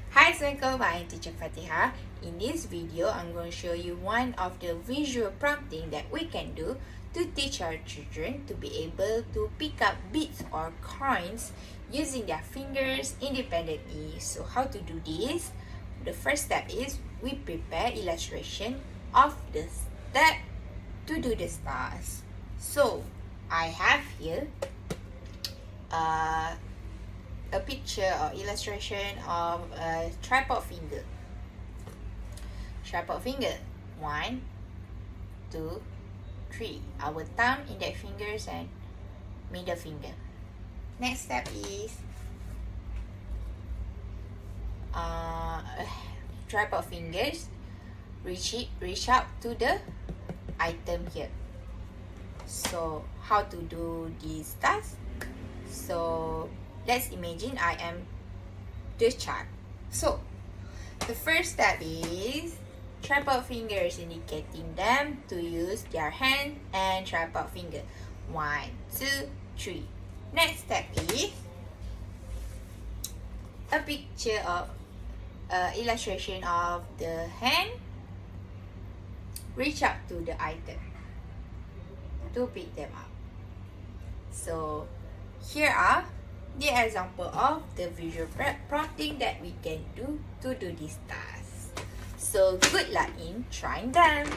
Hi, Assalamualaikum, I'm Teacher Fatiha. In this video, I'm going to show you one of the visual prompting that we can do to teach our children to be able to pick up beads or coins using their fingers independently. So how to do this? The first step is we prepare illustration of the step to do the stars. So I have here a picture or illustration of a tripod finger. Tripod finger. 1, 2, 3. Our thumb, index fingers, and middle finger. Next step is tripod fingers. Reach out to the item here. So how to do this task? So let's imagine I am the child. So the first step is tripod fingers, indicating them to use their hand and tripod finger. 1, 2, 3. Next step is a picture of illustration of the hand. Reach out to the item to pick them up. So here are the example of the visual prompting that we can do to do this task. So good luck in trying them.